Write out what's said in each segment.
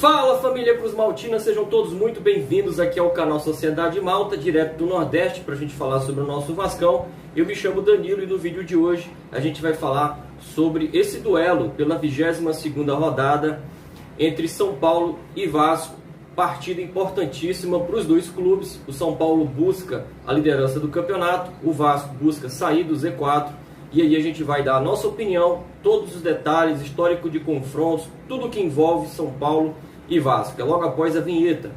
Fala família Cruz Maltina, sejam todos muito bem-vindos aqui ao canal Sociedade Malta, direto do Nordeste, para a gente falar sobre o nosso Vascão. Eu me chamo Danilo e no vídeo de hoje a gente vai falar sobre esse duelo pela 22ª rodada entre São Paulo e Vasco. Partida importantíssima para os dois clubes. O São Paulo busca a liderança do campeonato, o Vasco busca sair do Z4. E aí a gente vai dar a nossa opinião, todos os detalhes, histórico de confrontos, tudo que envolve São Paulo e Vasco. É logo após a vinheta.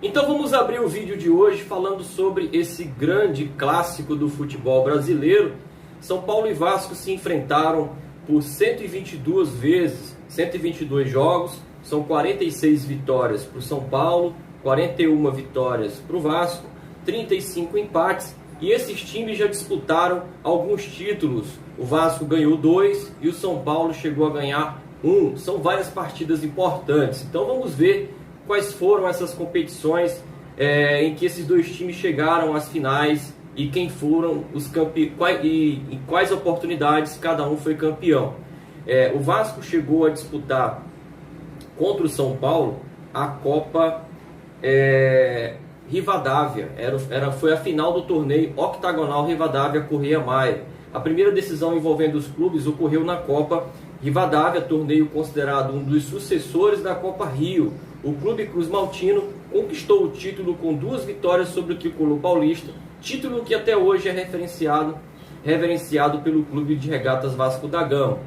Então vamos abrir o vídeo de hoje falando sobre esse grande clássico do futebol brasileiro. São Paulo e Vasco se enfrentaram por 122 vezes, 122 jogos, são 46 vitórias para o São Paulo, 41 vitórias para o Vasco, 35 empates, e esses times já disputaram alguns títulos. O Vasco ganhou 2 e o São Paulo chegou a ganhar 1. São várias partidas importantes. Então vamos ver quais foram essas competições em que esses dois times chegaram às finais e quem foram os campeões e em quais oportunidades cada um foi campeão. O Vasco chegou a disputar contra o São Paulo a Copa Rivadavia. Foi a final do torneio octagonal Rivadavia Correia Maia. A primeira decisão envolvendo os clubes ocorreu na Copa Rivadavia, torneio considerado um dos sucessores da Copa Rio. O Clube Cruz Maltino conquistou o título com 2 vitórias sobre o tricolor paulista, título que até hoje é reverenciado pelo Clube de Regatas Vasco da Gama.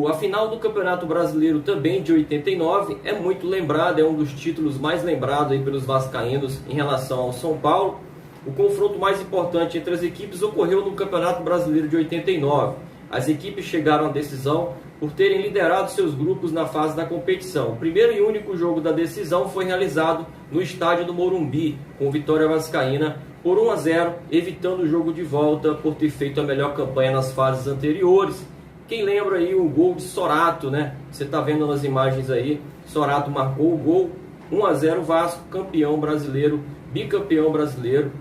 A final do Campeonato Brasileiro, também de 89, é muito lembrada, é um dos títulos mais lembrados aí pelos vascaínos em relação ao São Paulo. O confronto mais importante entre as equipes ocorreu no Campeonato Brasileiro de 89. As equipes chegaram à decisão por terem liderado seus grupos na fase da competição. O primeiro e único jogo da decisão foi realizado no estádio do Morumbi, com vitória vascaína por 1-0, evitando o jogo de volta por ter feito a melhor campanha nas fases anteriores. Quem lembra aí o gol de Sorato, né? Você está vendo nas imagens aí, Sorato marcou o gol, 1-0 Vasco, campeão brasileiro, bicampeão brasileiro,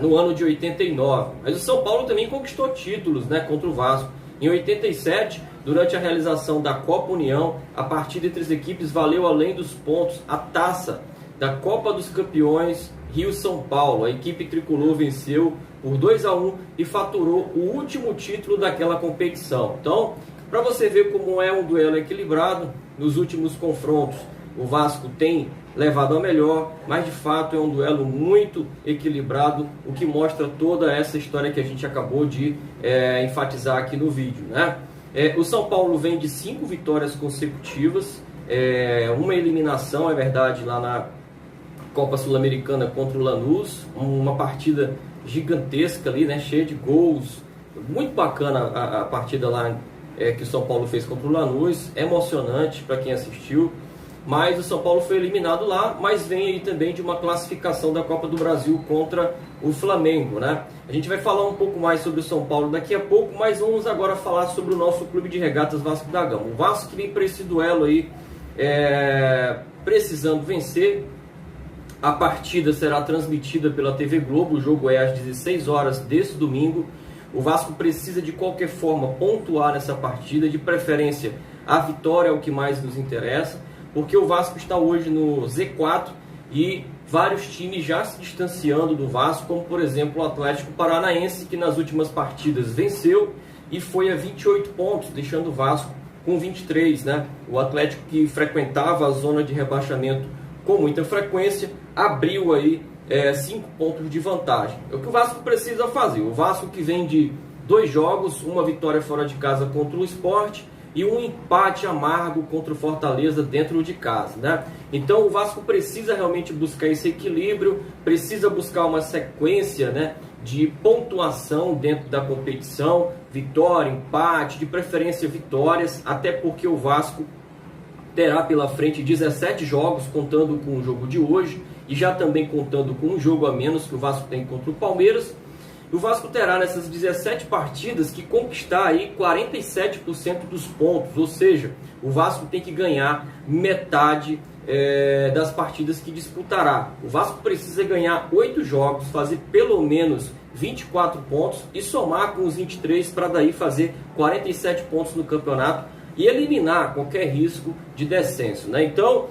no ano de 89. Mas o São Paulo também conquistou títulos, né, contra o Vasco. Em 87, durante a realização da Copa União, a partida entre as equipes valeu, além dos pontos, a taça da Copa dos Campeões Rio-São Paulo. A equipe tricolor venceu por 2-1 e faturou o último título daquela competição. Então, para você ver como é um duelo equilibrado, nos últimos confrontos o Vasco tem levado a melhor, mas de fato é um duelo muito equilibrado, o que mostra toda essa história que a gente acabou de enfatizar aqui no vídeo, né? O São Paulo vem de 5 vitórias consecutivas, uma eliminação, é verdade, lá na Copa Sul-Americana contra o Lanús, uma partida gigantesca ali, né, cheia de gols, muito bacana a partida lá que o São Paulo fez contra o Lanús, emocionante para quem assistiu. Mas o São Paulo foi eliminado lá, mas vem aí também de uma classificação da Copa do Brasil contra o Flamengo, né? A gente vai falar um pouco mais sobre o São Paulo daqui a pouco, mas vamos agora falar sobre o nosso Clube de Regatas Vasco da Gama. O Vasco que vem para esse duelo aí, precisando vencer. A partida será transmitida pela TV Globo, o jogo é às 16 horas desse domingo. O Vasco precisa de qualquer forma pontuar nessa partida, de preferência a vitória é o que mais nos interessa, porque o Vasco está hoje no Z4 e vários times já se distanciando do Vasco, como por exemplo o Atlético Paranaense, que nas últimas partidas venceu e foi a 28 pontos, deixando o Vasco com 23, né? O Atlético, que frequentava a zona de rebaixamento com muita frequência, abriu aí 5 pontos de vantagem. É o que o Vasco precisa fazer. O Vasco que vem de 2 jogos, uma vitória fora de casa contra o Sport e um empate amargo contra o Fortaleza dentro de casa, né? Então o Vasco precisa realmente buscar esse equilíbrio, precisa buscar uma sequência, né, de pontuação dentro da competição, vitória, empate, de preferência vitórias, até porque o Vasco terá pela frente 17 jogos, contando com o jogo de hoje, e já também contando com um jogo a menos que o Vasco tem contra o Palmeiras. O Vasco terá nessas 17 partidas que conquistar aí 47% dos pontos, ou seja, o Vasco tem que ganhar metade das partidas que disputará. O Vasco precisa ganhar 8 jogos, fazer pelo menos 24 pontos e somar com os 23 para daí fazer 47 pontos no campeonato e eliminar qualquer risco de descenso, né? Então,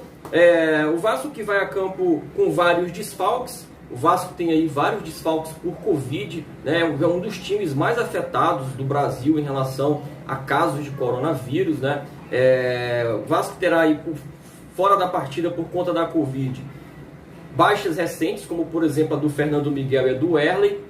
o Vasco que vai a campo com vários desfalques. O Vasco tem aí vários desfalques por Covid, né? É um dos times mais afetados do Brasil em relação a casos de coronavírus, né? O Vasco terá aí fora da partida por conta da Covid baixas recentes, como por exemplo a do Fernando Miguel e a do Erley.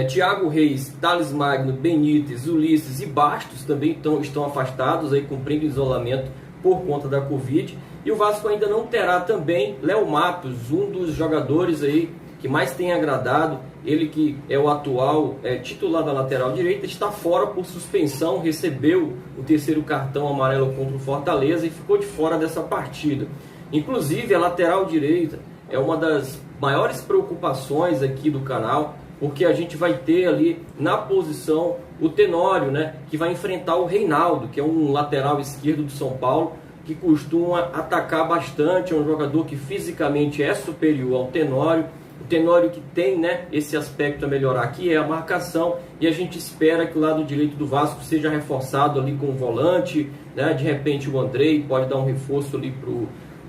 Thiago Reis, Thales Magno, Benítez, Ulisses e Bastos também estão afastados, aí cumprindo isolamento por conta da Covid. E o Vasco ainda não terá também Léo Matos, um dos jogadores aí que mais tem agradado. Ele que é o atual titular da lateral direita, está fora por suspensão, recebeu o terceiro cartão amarelo contra o Fortaleza e ficou de fora dessa partida. Inclusive a lateral direita é uma das maiores preocupações aqui do canal, porque a gente vai ter ali na posição o Tenório, né, que vai enfrentar o Reinaldo, que é um lateral esquerdo do São Paulo, que costuma atacar bastante, é um jogador que fisicamente é superior ao Tenório. O Tenório que tem, né, esse aspecto a melhorar, que é a marcação, e a gente espera que o lado direito do Vasco seja reforçado ali com o volante, né, de repente o Andrei pode dar um reforço ali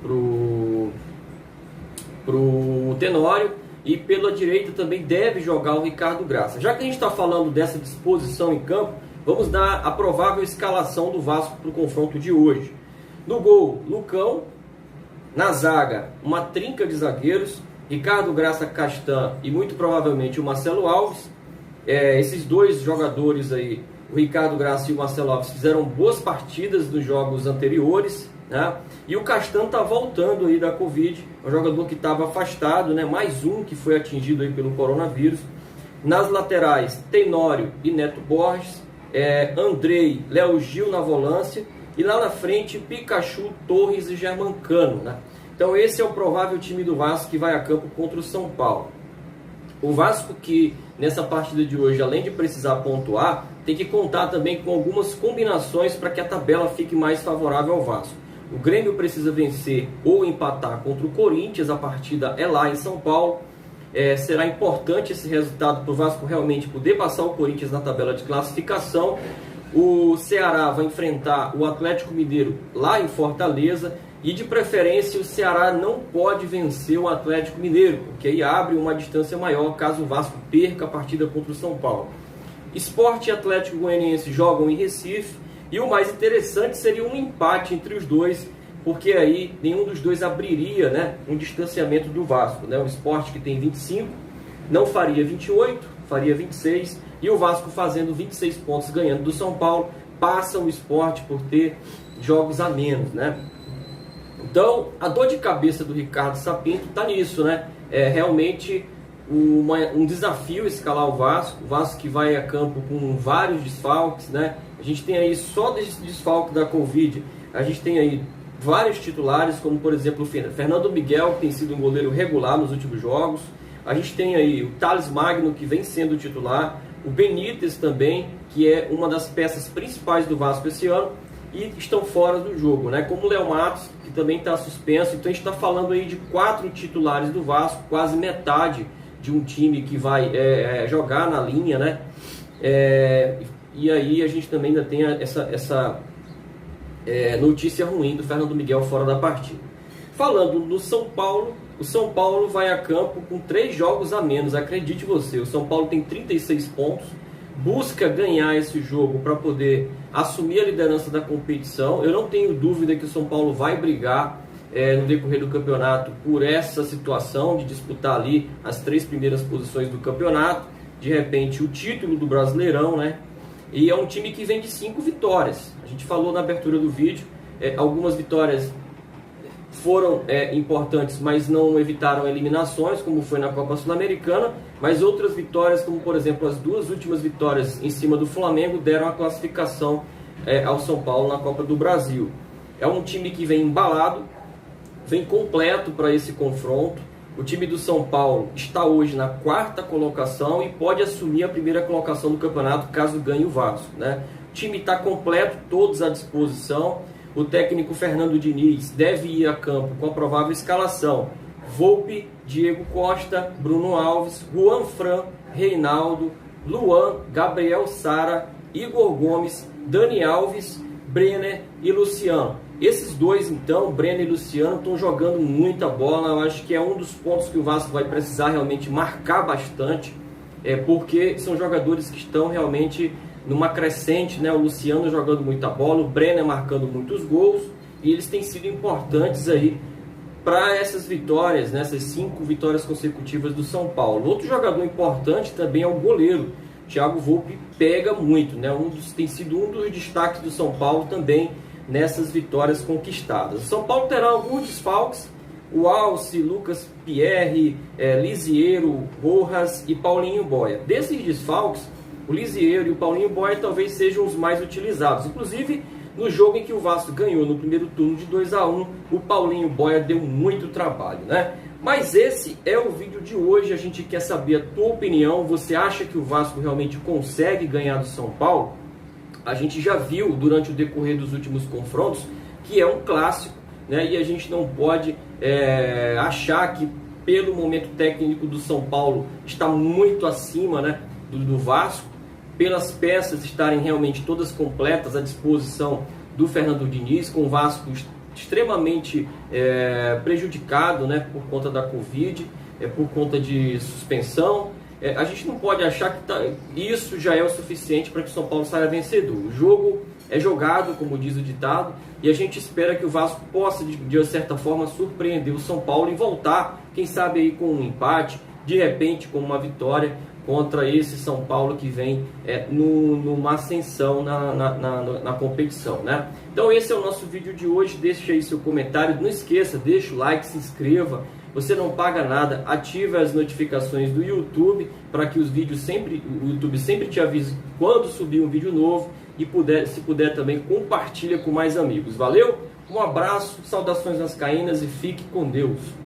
pro Tenório, e pela direita também deve jogar o Ricardo Graça. Já que a gente está falando dessa disposição em campo, vamos dar a provável escalação do Vasco para o confronto de hoje. No gol, Lucão. Na zaga, uma trinca de zagueiros, Ricardo Graça, Castan e muito provavelmente o Marcelo Alves. Esses dois jogadores aí, o Ricardo Graça e o Marcelo Alves, fizeram boas partidas nos jogos anteriores, né? E o Castan está voltando aí da Covid, um jogador que estava afastado, né? Mais um que foi atingido aí pelo coronavírus. Nas laterais, Tenório e Neto Borges, Andrei, Léo Gil na volância, e lá na frente, Pikachu, Torres e Germancano, né? Então esse é o provável time do Vasco que vai a campo contra o São Paulo. O Vasco que nessa partida de hoje, além de precisar pontuar, tem que contar também com algumas combinações para que a tabela fique mais favorável ao Vasco. O Grêmio precisa vencer ou empatar contra o Corinthians, a partida é lá em São Paulo. Será importante esse resultado para o Vasco realmente poder passar o Corinthians na tabela de classificação. O Ceará vai enfrentar o Atlético Mineiro lá em Fortaleza e de preferência o Ceará não pode vencer o Atlético Mineiro, porque aí abre uma distância maior caso o Vasco perca a partida contra o São Paulo. Sport e Atlético Goianiense jogam em Recife e o mais interessante seria um empate entre os dois, porque aí nenhum dos dois abriria, né, um distanciamento do Vasco, né? O Sport que tem 25 não faria 28, faria 26, e o Vasco fazendo 26 pontos ganhando do São Paulo, passa o Sport por ter jogos a menos, né? Então, a dor de cabeça do Ricardo Sapinto está nisso, né? É realmente um desafio escalar o Vasco que vai a campo com vários desfalques, né? A gente tem aí, só desse desfalque da Covid, a gente tem aí vários titulares, como por exemplo o Fernando Miguel, que tem sido um goleiro regular nos últimos jogos. A gente tem aí o Thales Magno, que vem sendo titular, o Benítez também, que é uma das peças principais do Vasco esse ano, e estão fora do jogo, né? Como o Léo Matos, que também está suspenso. Então a gente está falando aí de 4 titulares do Vasco, quase metade de um time que vai jogar na linha, né? E aí a gente também ainda tem essa notícia ruim do Fernando Miguel fora da partida. Falando no São Paulo, o São Paulo vai a campo com 3 jogos a menos, acredite você. O São Paulo tem 36 pontos, busca ganhar esse jogo para poder assumir a liderança da competição. Eu não tenho dúvida que o São Paulo vai brigar no decorrer do campeonato por essa situação de disputar ali as 3 primeiras posições do campeonato, de repente o título do Brasileirão, né? E é um time que vem de 5 vitórias. A gente falou na abertura do vídeo, algumas vitórias foram importantes, mas não evitaram eliminações, como foi na Copa Sul-Americana, mas outras vitórias, como por exemplo as 2 últimas vitórias em cima do Flamengo, deram a classificação ao São Paulo na Copa do Brasil. É um time que vem embalado, vem completo para esse confronto. O time do São Paulo está hoje na 4ª colocação e pode assumir a 1ª colocação do campeonato caso ganhe o Vasco, né? O time está completo, todos à disposição. O técnico Fernando Diniz deve ir a campo com a provável escalação: Volpi, Diego Costa, Bruno Alves, Juan Fran, Reinaldo, Luan, Gabriel Sara, Igor Gomes, Dani Alves, Brenner e Luciano. Esses dois, então, Brenner e Luciano, estão jogando muita bola. Eu acho que é um dos pontos que o Vasco vai precisar realmente marcar bastante, porque são jogadores que estão realmente numa crescente, né? O Luciano jogando muita bola, o Brenner marcando muitos gols, e eles têm sido importantes aí para essas vitórias, né? Essas 5 vitórias consecutivas do São Paulo. Outro jogador importante também é o goleiro. Thiago Volpi pega muito, né? Tem sido um dos destaques do São Paulo também nessas vitórias conquistadas. O São Paulo terá alguns desfalques: o Alce, Lucas Pierre, Lisiero, Rojas e Paulinho Boia. Desses desfalques, o Lisiero e o Paulinho Boia talvez sejam os mais utilizados. Inclusive, no jogo em que o Vasco ganhou no primeiro turno de 2-1, o Paulinho Boia deu muito trabalho, né? Mas esse é o vídeo de hoje. A gente quer saber a tua opinião. Você acha que o Vasco realmente consegue ganhar do São Paulo? A gente já viu durante o decorrer dos últimos confrontos que é um clássico, né? E a gente não pode achar que, pelo momento técnico do São Paulo, está muito acima, né, do Vasco, pelas peças estarem realmente todas completas à disposição do Fernando Diniz, com o Vasco extremamente prejudicado, né, por conta da Covid, por conta de suspensão. A gente não pode achar que isso já é o suficiente para que o São Paulo saia vencedor. O jogo é jogado, como diz o ditado, e a gente espera que o Vasco possa, de certa forma, surpreender o São Paulo e voltar, quem sabe, aí com um empate, de repente com uma vitória contra esse São Paulo que vem numa ascensão na competição, né? Então esse é o nosso vídeo de hoje. Deixa aí seu comentário, não esqueça, deixa o like, se inscreva. Você não paga nada, ative as notificações do YouTube para que o YouTube sempre te avise quando subir um vídeo novo, e se puder também compartilha com mais amigos. Valeu? Um abraço, saudações vascaínas e fique com Deus.